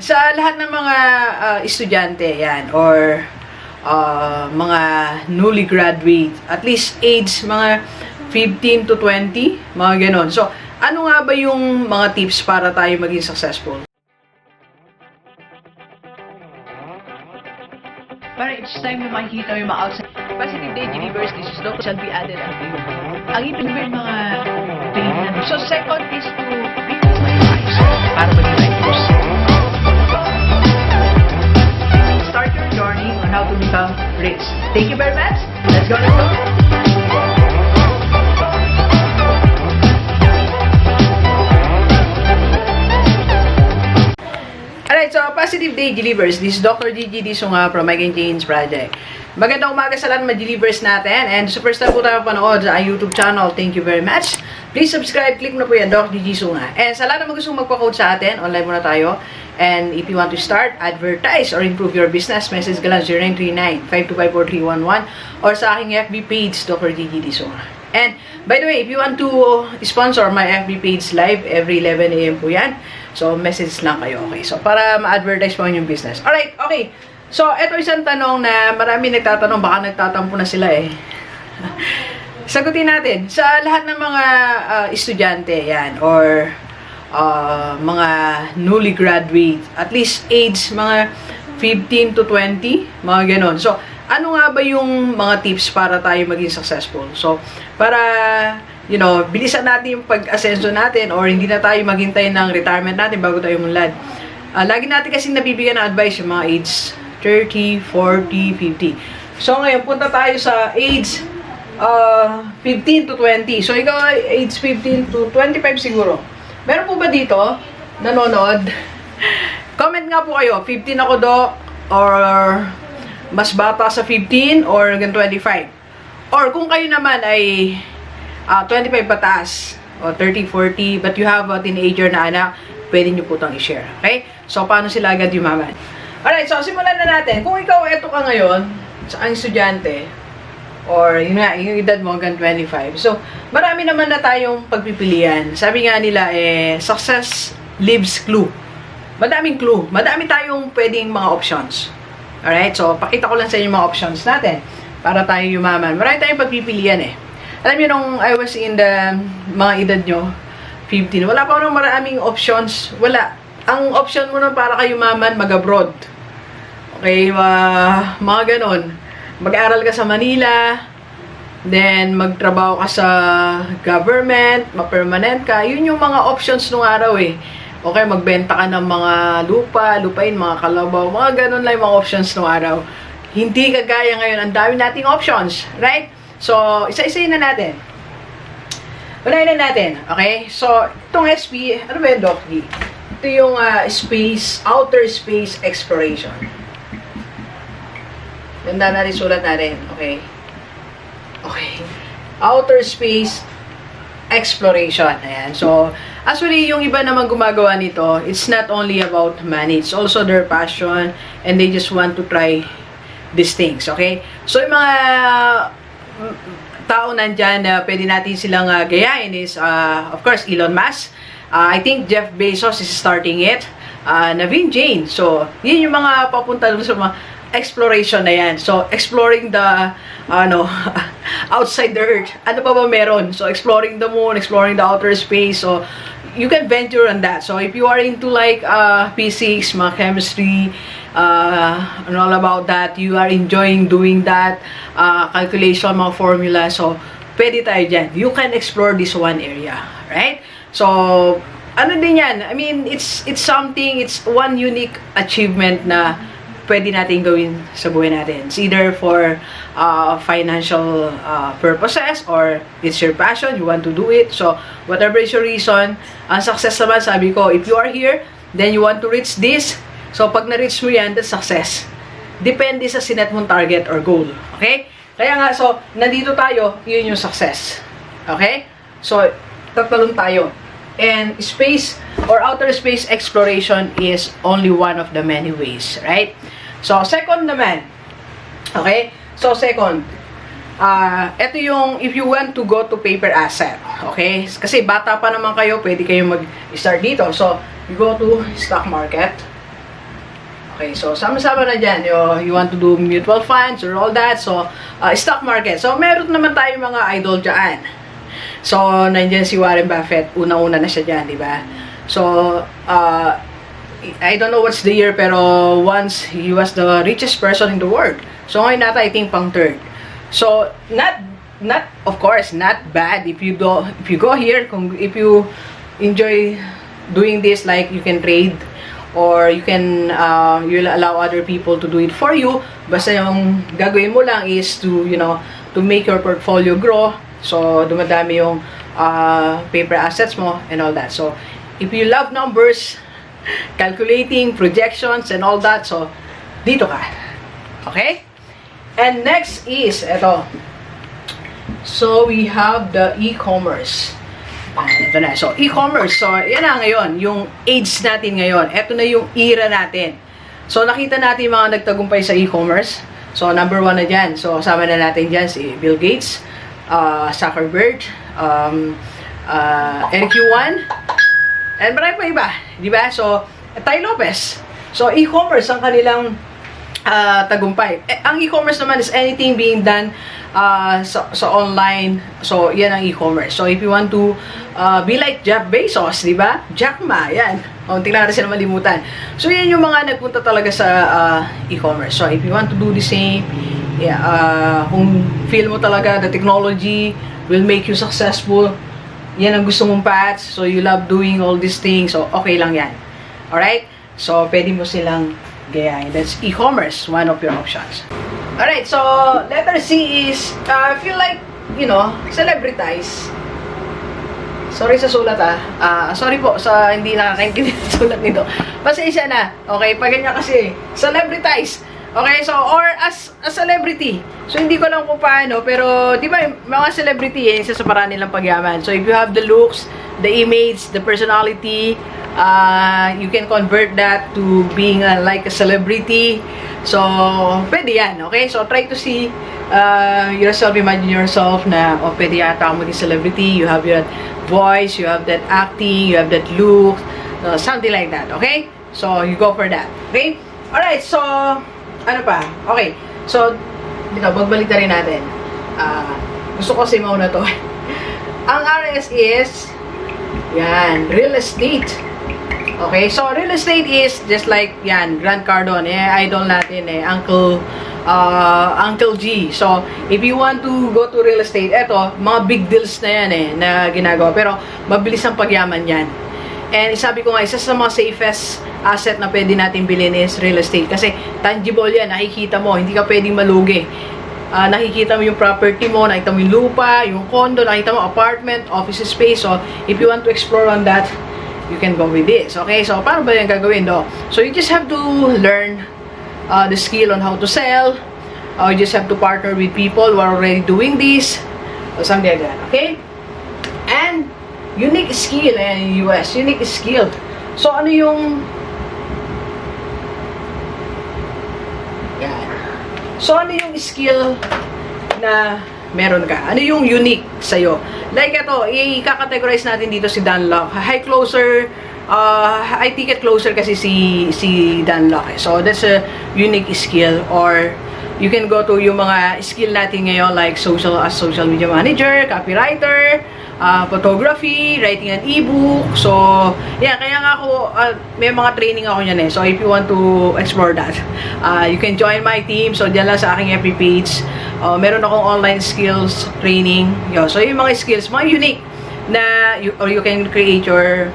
sa lahat ng mga estudyante yan or mga newly graduate, at least age mga 15 to 20, mga ganon. So, ano nga ba yung mga tips para tayo maging successful? Para each time na makikita yung mga outside positive day delivers, this is Dr. shall be added unto you. Ang ipinibig mga pain na. So, second is to be my lives para maging righteous. Start your journey on how to become rich. Thank you very much. Let's go, let's go. Alright, so positive day delivers. This is Dr. Gigi Disunga from My Change Project. Magandang umaga sa lahat ng delivers natin. And so first time po tayo panood sa YouTube channel. Thank you very much. Please subscribe. Click na po yan, Dr. Gigi Disunga. And sa lahat na gustong magpa-code sa atin, online muna tayo. And if you want to start, advertise, or improve your business, message ka lang 0939-525-4311 or sa aking FB page, Dr. Gigi Disunga. And by the way, if you want to sponsor my FB page live every 11 AM po yan. So, message lang kayo, okay? So, para ma-advertise po yung business. Alright, okay. So, ito isang tanong na marami nagtatanong, baka nagtatampo na sila eh. Sagutin natin. Sa lahat ng mga estudyante yan, or mga newly graduate, at least age mga 15 to 20, mga ganon. So, ano nga ba yung mga tips para tayo maging successful? So, para bilisan natin yung pag-asenso natin or hindi na tayo maghintay ng retirement natin bago tayo munlad. Lagi natin kasi nabibigyan ng advice yung mga age 30, 40, 50. So, ngayon, punta tayo sa age 15 to 20. So, ikaw ay age 15 to 25 siguro. Meron po ba dito nanonood? Comment nga po kayo, 15 ako do, or mas bata sa 15 or hanggang 25. Or kung kayo naman ay 25 pataas o 30, 40 but you have a teenager na anak, pwede nyo po itong i-share. Okay? So, paano sila agad yumaman? Alright, so simulan na natin. Kung ikaw eto ka ngayon, sa ang estudyante, or yun nga, yung edad mo hanggang 25. So, marami naman na tayong pagpipilian. Sabi nga nila, success leaves clue. Madaming clue. Madami tayong pwedeng mga options. Alright, so pakita ko lang sa inyo mga options natin para tayo yumaman. Marami tayong pagpipilian eh. Alam niyo, nung I was in the mga edad nyo, 15, wala pa nung maraming options. Wala. Ang option mo nun para kayo yumaman, mag-abroad. Okay, mga ganon. Mag-aaral ka sa Manila, then magtrabaho ka sa government, ma-permanent ka. Yun yung mga options nung araw eh. Okay, magbenta ka ng mga lupain, mga kalabaw, mga ganun lang yung mga options nung araw. Hindi kagaya ngayon, ang dami nating options, right? So, isa-isayin na natin. Unahin na natin, okay? So, itong SP, ano ba yung Doc D? Ito yung outer space exploration. Ganda natin, sulat natin, okay? Okay. Outer space exploration. Ayan. So, actually, yung iba naman gumagawa nito, it's not only about money. It's also their passion and they just want to try these things. Okay? So, yung mga tao nandyan na pwede natin silang gayahin is, of course, Elon Musk. I think Jeff Bezos is starting it. Naveen Jain. So, yun yung mga papunta dun sa mga exploration na yan. So, exploring the, outside the earth. Ano pa ba meron? So, exploring the moon, exploring the outer space. So, you can venture on that. So, if you are into like physics, mga chemistry, and all about that, you are enjoying doing that, calculation, mga formula. So, pwede tayo dyan. You can explore this one area. Right? So, ano din yan? I mean, it's something, it's one unique achievement na pwede natin gawin sa buhay natin. It's either for financial purposes or it's your passion, you want to do it. So, whatever is your reason, ang success naman, sabi ko, if you are here, then you want to reach this. So, pag na-reach mo yan, that's success. Depende sa sinet mong target or goal. Okay? Kaya nga, so, nandito tayo, yun yung success. Okay? So, tatalon tayo. And space or outer space exploration is only one of the many ways, right? So, second naman. Okay? So, second. Ito yung, if you want to go to paper asset. Okay? Kasi bata pa naman kayo, pwede kayo mag-start dito. So, you go to stock market. Okay, so sama-sama na dyan. You want to do mutual funds or all that. So, stock market. So, meron naman tayo mga idol dyan. So, nandiyan si Warren Buffett. Una-una na siya dyan, di ba? So, I don't know what's the year, pero once he was the richest person in the world. So, ngayon nata, I think, pang third. So, not of course, not bad if you go here, if you enjoy doing this, like you can trade, or you can you'll allow other people to do it for you. Basta yung gagawin mo lang is to, to make your portfolio grow. So dumadami yung paper assets mo and all that. So if you love numbers, calculating, projections and all that, so dito ka. Okay? And next is ito. So we have the e-commerce. Ito na. So, e-commerce. So, yan na ngayon. Yung age natin ngayon. Ito na yung era natin. So, nakita natin mga nagtagumpay sa e-commerce. So, number 1 na dyan. So, kasama na natin dyan si Bill Gates, Zuckerberg, Eric Yuan, and marami pa iba. Diba? So, Tay Lopez. So, e-commerce ang kanilang tagumpay. Ang e-commerce naman is anything being done sa online. So, yan ang e-commerce. So, if you want to be like Jeff Bezos, di ba? Jack Ma, yan. Tingnan natin sila malimutan. So, yan yung mga nagpunta talaga sa e-commerce. So, if you want to do the same, kung feel mo talaga the technology will make you successful, yan ang gusto mong paths. So, you love doing all these things. So, okay lang yan. Alright? So, pwede mo silang gayahin. That's e-commerce, one of your options. Alright, so letter C is, I feel like, celebritize. Sorry sa sulat sorry po sa hindi nakakaintindi sa sulat nito. Pasensya na. Okay, pag ganyan kasi, celebritize. Okay, so, or as a celebrity. So, hindi ko lang kung paano, pero, di ba, mga celebrity, isa sa paraan nilang pagyaman. So, if you have the looks, the image, the personality, you can convert that to being like a celebrity. So, pwede yan, okay? So, try to see yourself, imagine yourself na, pwede yata mo din celebrity, you have that voice, you have that acting, you have that look, something like that, okay? So, you go for that, okay? Alright, so, ano pa? Okay, so, dito, magbalik na rin natin. Gusto ko si mauna to. Ang RS is, yan, real estate. Okay, so real estate is just like, yan, Grant Cardone, idol natin, Uncle G. So, if you want to go to real estate, eto, mga big deals na yan, na ginagawa. Pero, mabilis ang pagyaman yan. And sabi ko nga, isa sa mga safest asset na pwede natin bilhin is real estate. Kasi tangible yan, nakikita mo, hindi ka pwedeng malugi. Nakikita mo yung property mo, nakikita mo yung lupa, yung condo, nakikita mo apartment, office space. So, if you want to explore on that, you can go with this. Okay, so paano ba yung gagawin, do? So, you just have to learn the skill on how to sell. You just have to partner with people who are already doing this. Or something like that. Okay? And, unique skill in US. Unique skill. So, ano yung... Yan. So, ano yung skill na meron ka? Ano yung unique sa'yo? Like ito, i-categorize natin dito si Dan Lok. High closer, high ticket closer kasi si Dan Lok. So, that's a unique skill. Or, you can go to yung mga skill natin ngayon like social media manager, copywriter, photography, writing an ebook. So, yeah, kaya nga ako, may mga training ako niyan So, if you want to explore that, you can join my team. So, diyan lang sa aking FB page. Meron akong online skills training. So, yung mga skills, mga unique na, or you can create your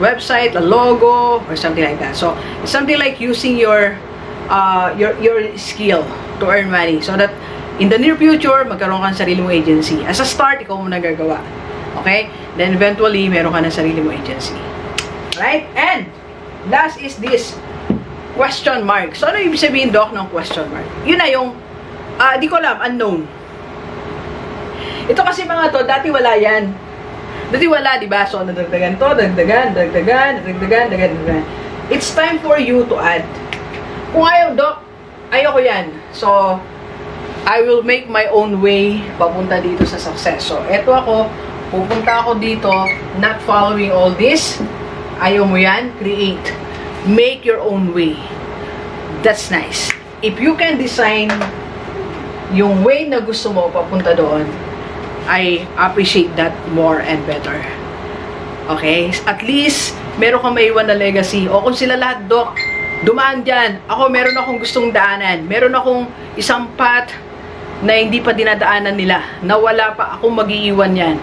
website, a logo, or something like that. So, it's something like using your skill to earn money. So that, in the near future, magkaroon ka ng sarili mong agency. As a start, ikaw mo nagagawa. Okay? Then eventually, meron ka ng sarili mong agency. Right? And, last is this, question mark. So, ano ibig sabihin, Doc, ng question mark? Yun na yung, di ko alam, unknown. Ito kasi mga to, dati wala yan. Dati wala, di ba? So, nadagdagan to, dagdagan. It's time for you to add. Kung ayaw, Doc, ayoko yan. So, I will make my own way papunta dito sa success. So, eto ako, pupunta ako dito, not following all this. Ayaw mo yan, create. Make your own way. that's nice. If you can design yung way na gusto mo papunta doon, I appreciate that more and better. Okay? At least, meron kang maiwan na legacy. O kung sila lahat, Doc, dumaan dyan. Ako, meron akong gustong daanan. Meron akong isang path na hindi pa dinadaanan nila. Na wala pa akong mag-iiwan yan.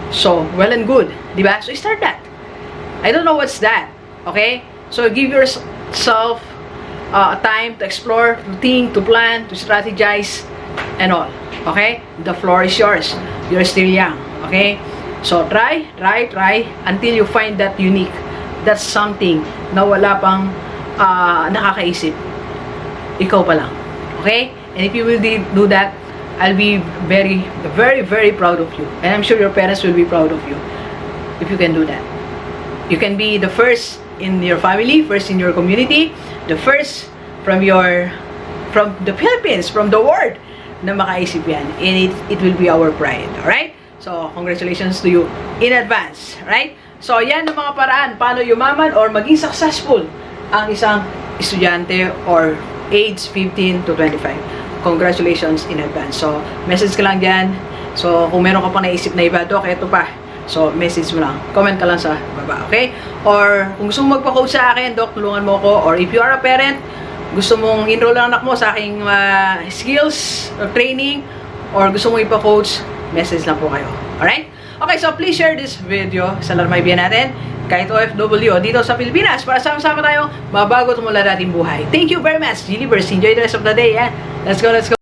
So, well and good. Diba? So, start that. I don't know what's that. Okay? So, give yourself time to explore, to think, to plan, to strategize, and all. Okay? The floor is yours. You're still young. Okay? So, try until you find that unique. That's something na wala pang nakakaisip. Ikaw pa lang. Okay? And if you will do that, I'll be very, very, very proud of you. And I'm sure your parents will be proud of you if you can do that. You can be the first in your family, first in your community, the first from the Philippines, from the world, na makaisip yan. And it will be our pride. Alright? So, congratulations to you in advance. Right? So, yan ang mga paraan paano yumaman or maging successful ang isang estudyante or age 15 to 25. Congratulations in advance. So, message ka lang dyan. So, kung meron ka pa naisip na iba, Doc, eto pa. So, message mo lang. Comment ka lang sa baba, okay? Or, kung gusto mo magpa-coach sa akin, Doc, tulungan mo ako. Or, if you are a parent, gusto mong enroll ang anak mo sa aking skills or training, or gusto mong ipa-coach, message lang po kayo. Alright? Okay, so please share this video sa larmaybiyan natin. Kahit OFW dito sa Pilipinas para sama-sama tayo mabago at mula natin buhay. Thank you very much, Gilibers. Enjoy the rest of the day. Let's go, let's go.